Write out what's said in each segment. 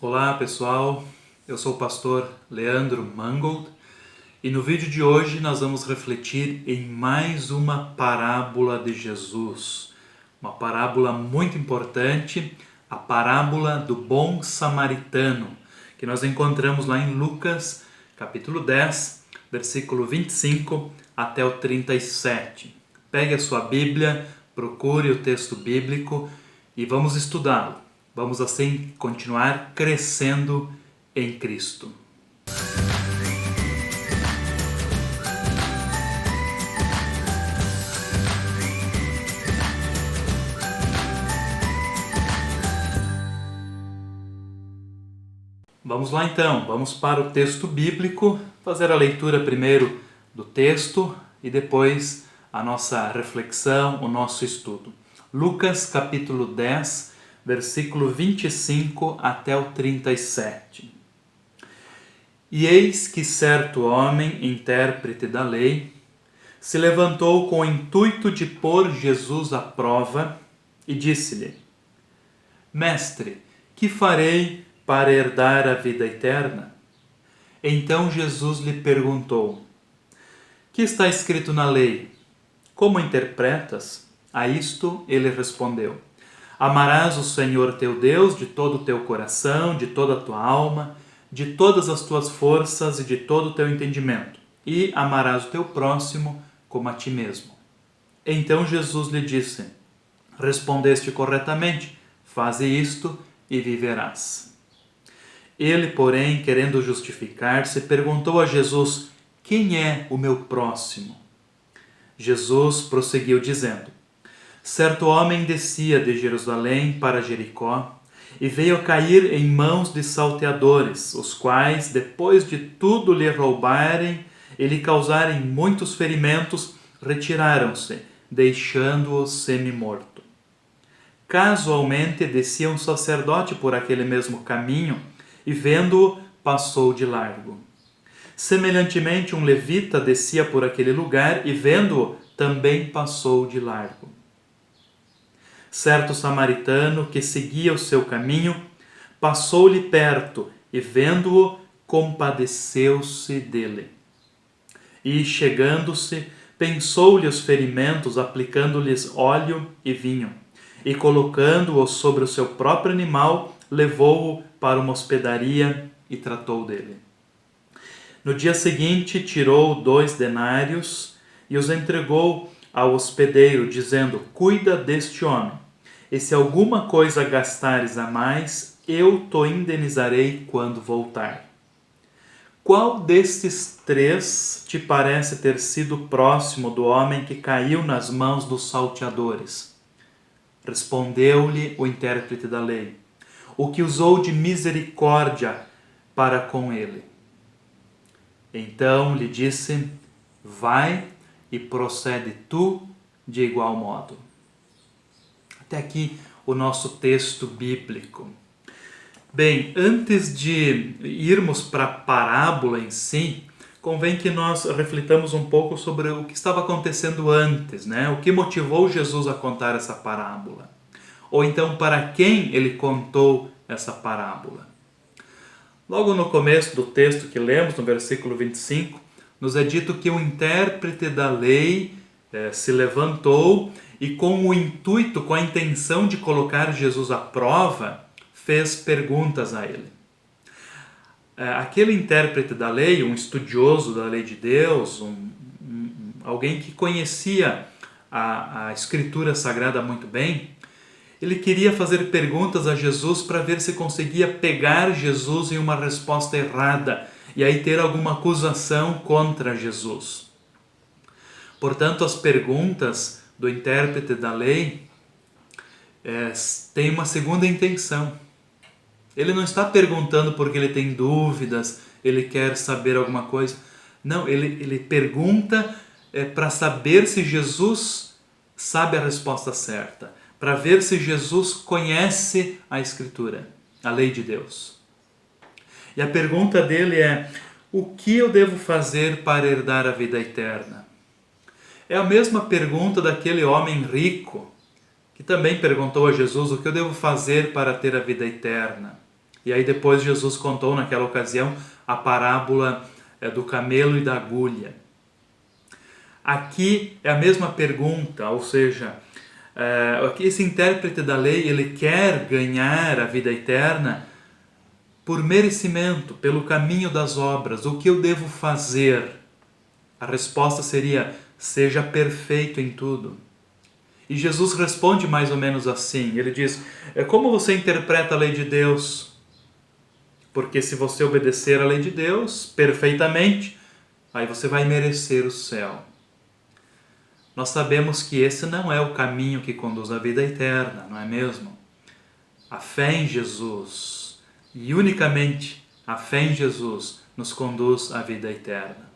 Olá pessoal, eu sou o pastor Leandro Mangold e no vídeo de hoje nós vamos refletir em mais uma parábola de Jesus. Uma parábola muito importante, a parábola do bom samaritano, que nós encontramos lá em Lucas capítulo 10, versículo 25 até o 37. Pegue a sua Bíblia, procure o texto bíblico e vamos estudá-lo. Vamos assim continuar crescendo em Cristo. Vamos lá então, vamos para o texto bíblico, fazer a leitura primeiro do texto e depois a nossa reflexão, o nosso estudo. Lucas capítulo 10, versículo 25 até o 37. E eis que certo homem, intérprete da lei, se levantou com o intuito de pôr Jesus à prova e disse-lhe: Mestre, que farei para herdar a vida eterna? Então Jesus lhe perguntou: Que está escrito na lei? Como interpretas? A isto ele respondeu: Amarás o Senhor teu Deus de todo o teu coração, de toda a tua alma, de todas as tuas forças e de todo o teu entendimento, e amarás o teu próximo como a ti mesmo. Então Jesus lhe disse: Respondeste corretamente, faze isto e viverás. Ele, porém, querendo justificar-se, perguntou a Jesus: Quem é o meu próximo? Jesus prosseguiu dizendo: Certo homem descia de Jerusalém para Jericó e veio a cair em mãos de salteadores, os quais, depois de tudo lhe roubarem e lhe causarem muitos ferimentos, retiraram-se, deixando-o semi-morto. Casualmente descia um sacerdote por aquele mesmo caminho e, vendo-o, passou de largo. Semelhantemente, um levita descia por aquele lugar e, vendo-o, também passou de largo. Certo samaritano que seguia o seu caminho passou-lhe perto e, vendo-o, compadeceu-se dele. E, chegando-se, pensou-lhe os ferimentos, aplicando-lhes óleo e vinho, e, colocando-o sobre o seu próprio animal, levou-o para uma hospedaria e tratou dele. No dia seguinte, tirou 2 denários e os entregou ao hospedeiro, dizendo: Cuida deste homem, e se alguma coisa gastares a mais, eu te indenizarei quando voltar. Qual destes 3 te parece ter sido próximo do homem que caiu nas mãos dos salteadores? Respondeu-lhe o intérprete da lei: O que usou de misericórdia para com ele. Então lhe disse: Vai e procede tu de igual modo. Até aqui o nosso texto bíblico. Bem, antes de irmos para a parábola em si, convém que nós reflitamos um pouco sobre o que estava acontecendo antes, né? O que motivou Jesus a contar essa parábola? Ou então, para quem ele contou essa parábola? Logo no começo do texto que lemos, no versículo 25, nos é dito que o intérprete da lei se levantou e, com o intuito, com a intenção de colocar Jesus à prova, fez perguntas a ele. Aquele intérprete da lei, um estudioso da lei de Deus, alguém que conhecia a Escritura Sagrada muito bem, ele queria fazer perguntas a Jesus para ver se conseguia pegar Jesus em uma resposta errada e aí ter alguma acusação contra Jesus. Portanto, as perguntas do intérprete da lei têm uma segunda intenção. Ele não está perguntando porque ele tem dúvidas, ele quer saber alguma coisa. Não, ele pergunta para saber se Jesus sabe a resposta certa, para ver se Jesus conhece a Escritura, a lei de Deus. E a pergunta dele é: o que eu devo fazer para herdar a vida eterna? É a mesma pergunta daquele homem rico, que também perguntou a Jesus: o que eu devo fazer para ter a vida eterna? E aí depois Jesus contou naquela ocasião a parábola do camelo e da agulha. Aqui é a mesma pergunta, ou seja, esse intérprete da lei, ele quer ganhar a vida eterna por merecimento, pelo caminho das obras. O que eu devo fazer? A resposta seria: seja perfeito em tudo. E Jesus responde mais ou menos assim, ele diz: como você interpreta a lei de Deus? Porque se você obedecer à lei de Deus perfeitamente, aí você vai merecer o céu. Nós sabemos que esse não é o caminho que conduz à vida eterna, não é mesmo? A fé em Jesus, e unicamente a fé em Jesus, nos conduz à vida eterna.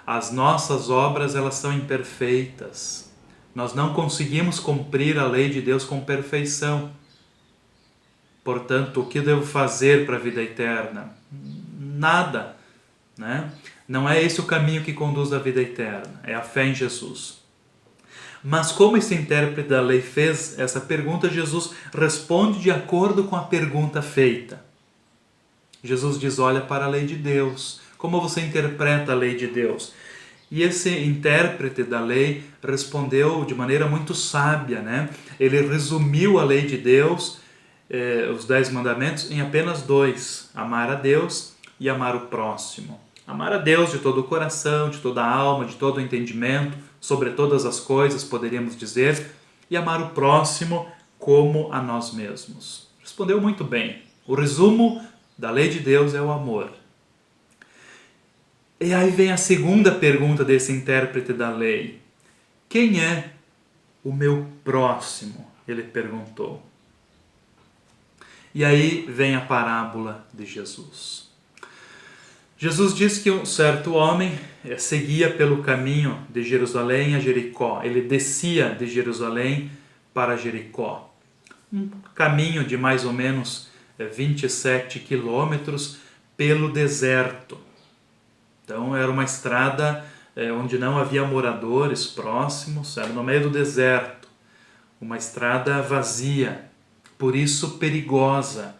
As nossas obras, elas são imperfeitas. Nós não conseguimos cumprir a lei de Deus com perfeição. Portanto, o que eu devo fazer para a vida eterna? Nada, né? Não é esse o caminho que conduz à vida eterna, é a fé em Jesus. Mas como esse intérprete da lei fez essa pergunta, Jesus responde de acordo com a pergunta feita. Jesus diz: olha para a lei de Deus. Como você interpreta a lei de Deus? E esse intérprete da lei respondeu de maneira muito sábia, né? Ele resumiu a lei de Deus, os 10 mandamentos, em apenas 2: amar a Deus e amar o próximo. Amar a Deus de todo o coração, de toda a alma, de todo o entendimento, sobre todas as coisas, poderíamos dizer, e amar o próximo como a nós mesmos. Respondeu muito bem. O resumo da lei de Deus é o amor. E aí vem a segunda pergunta desse intérprete da lei. Quem é o meu próximo? Ele perguntou. E aí vem a parábola de Jesus. Jesus diz que um certo homem seguia pelo caminho de Jerusalém a Jericó. Ele descia de Jerusalém para Jericó. Um caminho de mais ou menos 27 quilômetros pelo deserto. Então era uma estrada onde não havia moradores próximos, era no meio do deserto. Uma estrada vazia, por isso perigosa.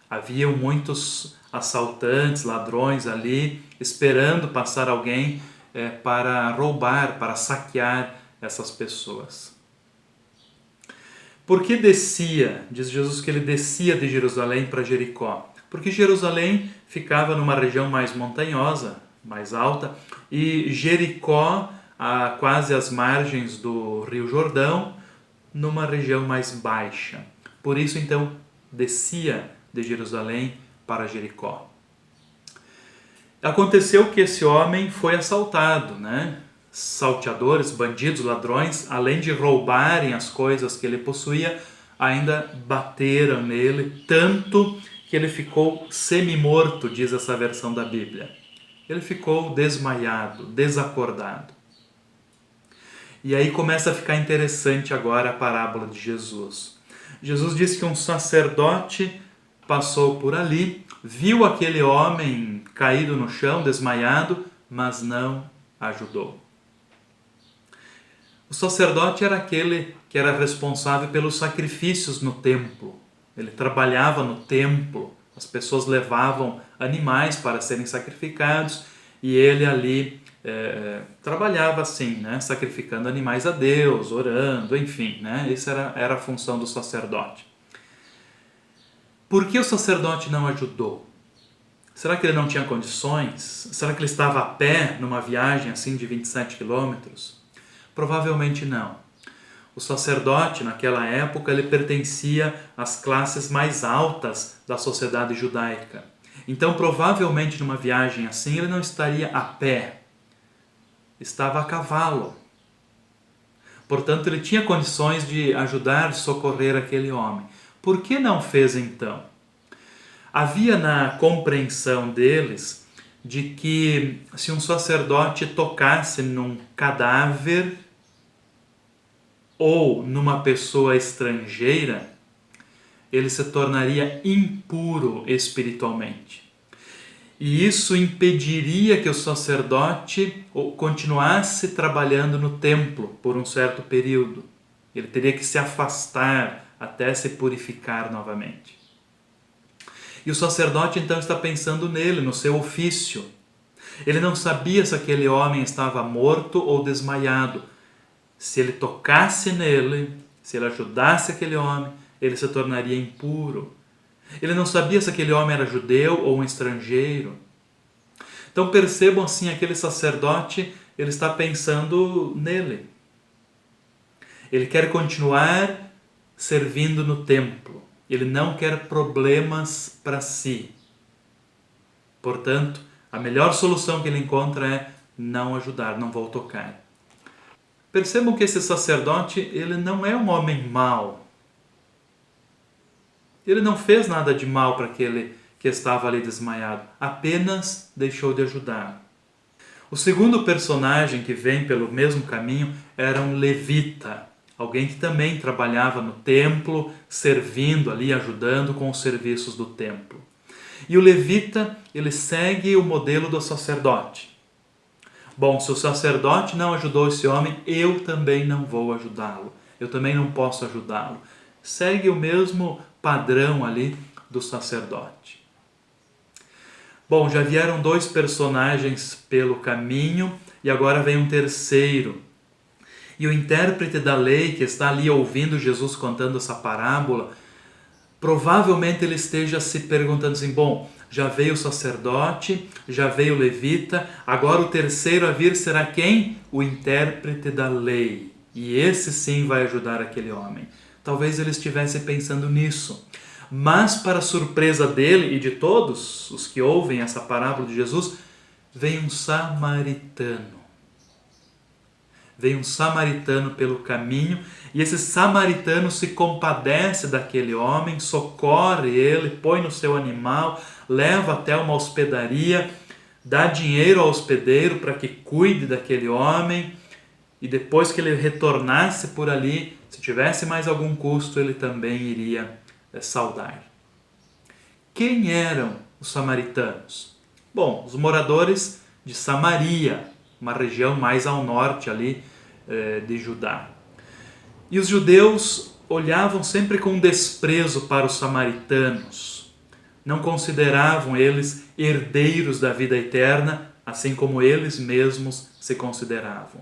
Haviam muitos assaltantes, ladrões ali, esperando passar alguém para roubar, para saquear essas pessoas. Por que descia? Diz Jesus que ele descia de Jerusalém para Jericó. Porque Jerusalém ficava numa região mais montanhosa, mais alta, e Jericó, quase às margens do Rio Jordão, numa região mais baixa. Por isso, então, descia de Jerusalém para Jericó. Aconteceu que esse homem foi assaltado, né? Salteadores, bandidos, ladrões, além de roubarem as coisas que ele possuía, ainda bateram nele, tanto que ele ficou semi-morto, diz essa versão da Bíblia. Ele ficou desmaiado, desacordado. E aí começa a ficar interessante agora a parábola de Jesus. Jesus disse que um sacerdote passou por ali, viu aquele homem caído no chão, desmaiado, mas não ajudou. O sacerdote era aquele que era responsável pelos sacrifícios no templo. Ele trabalhava no templo, as pessoas levavam animais para serem sacrificados e ele ali trabalhava assim, né? Sacrificando animais a Deus, orando, enfim, né? Essa era a função do sacerdote. Por que o sacerdote não ajudou? Será que ele não tinha condições? Será que ele estava a pé numa viagem assim de 27 quilômetros? Provavelmente não. O sacerdote, naquela época, ele pertencia às classes mais altas da sociedade judaica. Então, provavelmente, numa viagem assim, ele não estaria a pé. Estava a cavalo. Portanto, ele tinha condições de ajudar, de socorrer aquele homem. Por que não fez então? Havia na compreensão deles de que se um sacerdote tocasse num cadáver ou numa pessoa estrangeira, ele se tornaria impuro espiritualmente. E isso impediria que o sacerdote continuasse trabalhando no templo por um certo período. Ele teria que se afastar até se purificar novamente. E o sacerdote então está pensando nele, no seu ofício. Ele não sabia se aquele homem estava morto ou desmaiado. Se ele tocasse nele, se ele ajudasse aquele homem, ele se tornaria impuro. Ele não sabia se aquele homem era judeu ou um estrangeiro. Então percebam assim, aquele sacerdote, ele está pensando nele. Ele quer continuar servindo no templo. Ele não quer problemas para si. Portanto, a melhor solução que ele encontra é não ajudar, não vou tocar. Percebam que esse sacerdote, ele não é um homem mau. Ele não fez nada de mal para aquele que estava ali desmaiado, apenas deixou de ajudar. O segundo personagem que vem pelo mesmo caminho era um levita, alguém que também trabalhava no templo, servindo ali, ajudando com os serviços do templo. E o levita, ele segue o modelo do sacerdote. Bom, se o sacerdote não ajudou esse homem, eu também não vou ajudá-lo. Eu também não posso ajudá-lo. Segue o mesmo padrão ali do sacerdote. Bom, já vieram dois personagens pelo caminho e agora vem um terceiro. E o intérprete da lei que está ali ouvindo Jesus contando essa parábola, provavelmente ele esteja se perguntando assim, bom, já veio o sacerdote, já veio o levita, agora o terceiro a vir será quem? O intérprete da lei. E esse sim vai ajudar aquele homem. Talvez ele estivesse pensando nisso. Mas, para surpresa dele e de todos os que ouvem essa parábola de Jesus, vem um samaritano. Vem um samaritano pelo caminho e esse samaritano se compadece daquele homem, socorre ele, põe no seu animal, leva até uma hospedaria, dá dinheiro ao hospedeiro para que cuide daquele homem e depois que ele retornasse por ali, se tivesse mais algum custo, ele também iria saudar. Quem eram os samaritanos? Bom, os moradores de Samaria, uma região mais ao norte ali de Judá. E os judeus olhavam sempre com desprezo para os samaritanos. Não consideravam eles herdeiros da vida eterna, assim como eles mesmos se consideravam.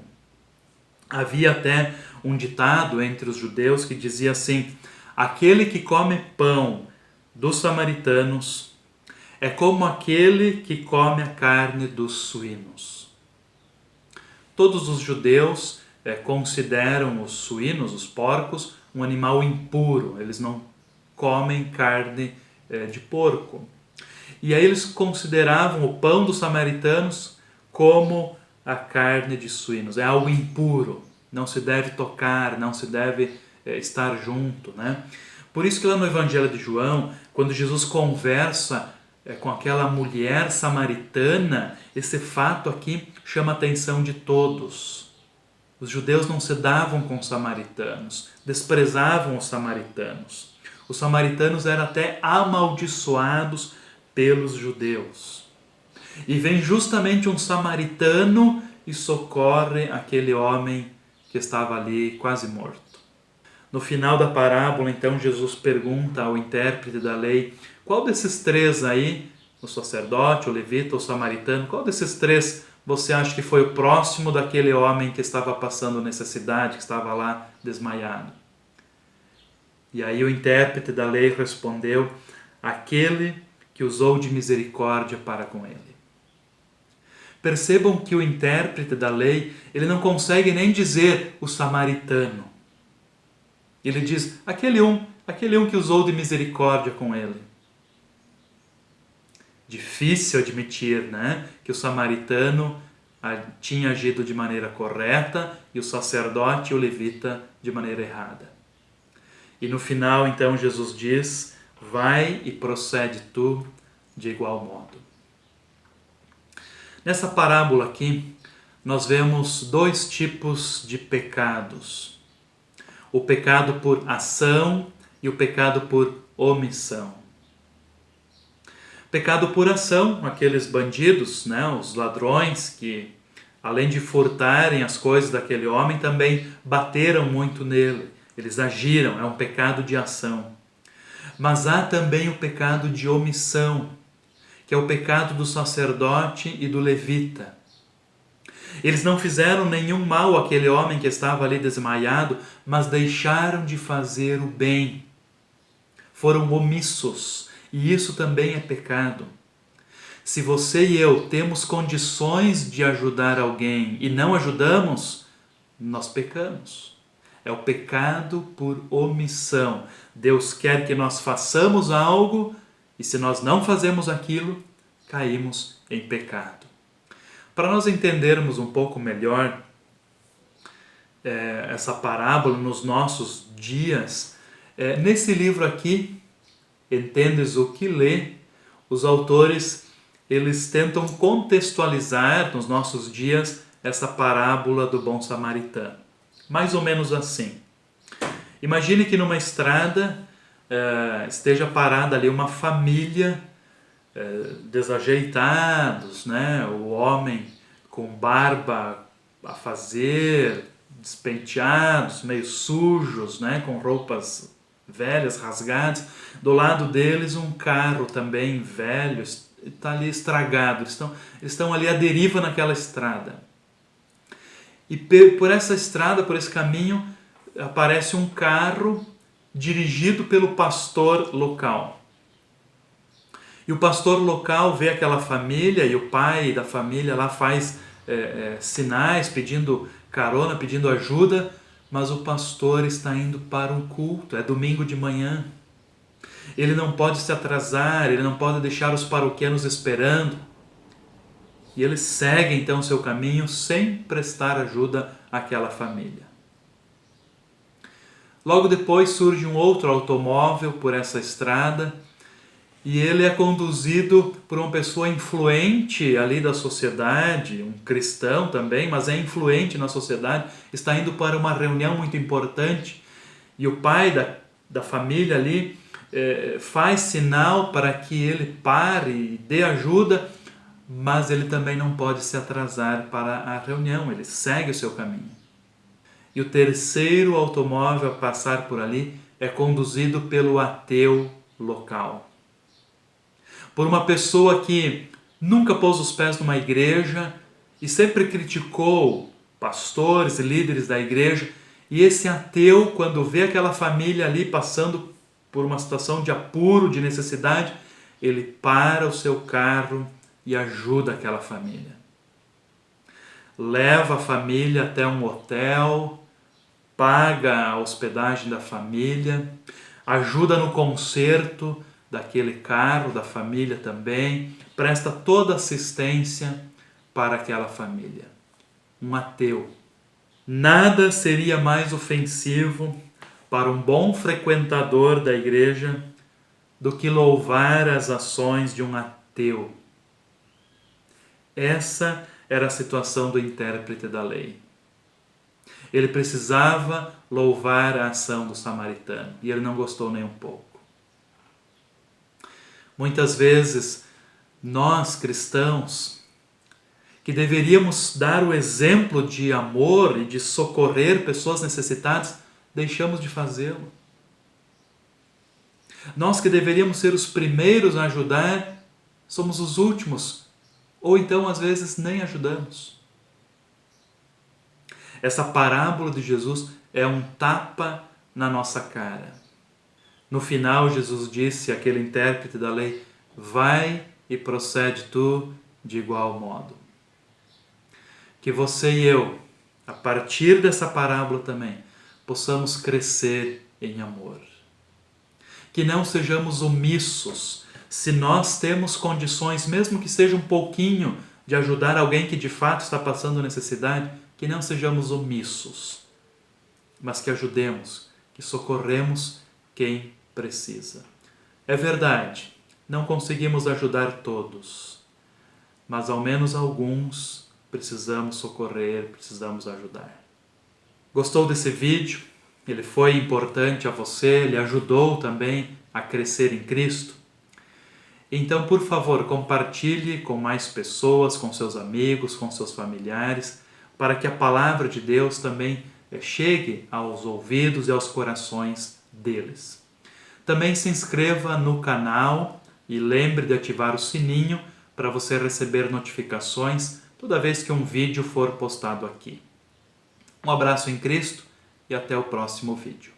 Havia até um ditado entre os judeus que dizia assim: aquele que come pão dos samaritanos é como aquele que come a carne dos suínos. Todos os judeus consideram os suínos, os porcos, um animal impuro. Eles não comem carne de porco. E aí eles consideravam o pão dos samaritanos como a carne de suínos. É algo impuro. Não se deve tocar, não se deve estar junto, né? Por isso que lá no Evangelho de João, quando Jesus conversa com aquela mulher samaritana, esse fato aqui chama a atenção de todos. Os judeus não se davam com os samaritanos, desprezavam os samaritanos. Os samaritanos eram até amaldiçoados pelos judeus. E vem justamente um samaritano e socorre aquele homem que estava ali quase morto. No final da parábola, então, Jesus pergunta ao intérprete da lei: qual desses três aí, o sacerdote, o levita, o samaritano, qual desses três você acha que foi o próximo daquele homem que estava passando necessidade, que estava lá desmaiado? E aí o intérprete da lei respondeu: aquele que usou de misericórdia para com ele. Percebam que o intérprete da lei, ele não consegue nem dizer o samaritano. Ele diz, aquele um que usou de misericórdia com ele. Difícil admitir, né, que o samaritano tinha agido de maneira correta e o sacerdote e o levita de maneira errada. E no final, então, Jesus diz, vai e procede tu de igual modo. Nessa parábola aqui, nós vemos dois tipos de pecados. O pecado por ação e o pecado por omissão. Pecado por ação, aqueles bandidos, né, os ladrões que, além de furtarem as coisas daquele homem, também bateram muito nele. Eles agiram, é um pecado de ação. Mas há também o pecado de omissão, que é o pecado do sacerdote e do levita. Eles não fizeram nenhum mal àquele homem que estava ali desmaiado, mas deixaram de fazer o bem. Foram omissos, e isso também é pecado. Se você e eu temos condições de ajudar alguém e não ajudamos, nós pecamos. É o pecado por omissão. Deus quer que nós façamos algo e se nós não fazemos aquilo, caímos em pecado. Para nós entendermos um pouco melhor essa parábola nos nossos dias, nesse livro aqui, Entendes o que lê, os autores eles tentam contextualizar nos nossos dias essa parábola do bom samaritano. Mais ou menos assim. Imagine que numa estrada esteja parada ali uma família desajeitados, né? O homem com barba a fazer, despenteados, meio sujos, né? Com roupas velhas, rasgadas. Do lado deles um carro também velho, está ali estragado. Eles estão ali à deriva naquela estrada. E por essa estrada, por esse caminho, aparece um carro dirigido pelo pastor local. E o pastor local vê aquela família e o pai da família lá faz sinais, pedindo carona, pedindo ajuda, mas o pastor está indo para um culto, é domingo de manhã. Ele não pode se atrasar, ele não pode deixar os paroquianos esperando. E ele segue então seu caminho sem prestar ajuda àquela família. Logo depois surge um outro automóvel por essa estrada e ele é conduzido por uma pessoa influente ali da sociedade, um cristão também, mas é influente na sociedade, está indo para uma reunião muito importante e o pai da família ali faz sinal para que ele pare e dê ajuda, mas ele também não pode se atrasar para a reunião, ele segue o seu caminho. E o terceiro automóvel a passar por ali é conduzido pelo ateu local. Por uma pessoa que nunca pôs os pés numa igreja e sempre criticou pastores e líderes da igreja. E esse ateu, quando vê aquela família ali passando por uma situação de apuro, de necessidade, ele para o seu carro e ajuda aquela família. Leva a família até um hotel, paga a hospedagem da família, ajuda no conserto daquele carro, da família também, presta toda assistência para aquela família. Um ateu. Nada seria mais ofensivo para um bom frequentador da igreja do que louvar as ações de um ateu. Essa era a situação do intérprete da lei. Ele precisava louvar a ação do samaritano e ele não gostou nem um pouco. Muitas vezes, nós cristãos, que deveríamos dar o exemplo de amor e de socorrer pessoas necessitadas, deixamos de fazê-lo. Nós que deveríamos ser os primeiros a ajudar, somos os últimos, ou então às vezes nem ajudamos. Essa parábola de Jesus é um tapa na nossa cara. No final, Jesus disse àquele intérprete da lei: vai e procede tu de igual modo. Que você e eu, a partir dessa parábola também, possamos crescer em amor. Que não sejamos omissos. Se nós temos condições, mesmo que seja um pouquinho, de ajudar alguém que de fato está passando necessidade, que não sejamos omissos, mas que ajudemos, que socorremos quem precisa. É verdade, não conseguimos ajudar todos, mas ao menos alguns precisamos socorrer, precisamos ajudar. Gostou desse vídeo? Ele foi importante a você? Ele ajudou também a crescer em Cristo? Então, por favor, compartilhe com mais pessoas, com seus amigos, com seus familiares, para que a palavra de Deus também chegue aos ouvidos e aos corações deles. Também se inscreva no canal e lembre de ativar o sininho para você receber notificações toda vez que um vídeo for postado aqui. Um abraço em Cristo e até o próximo vídeo.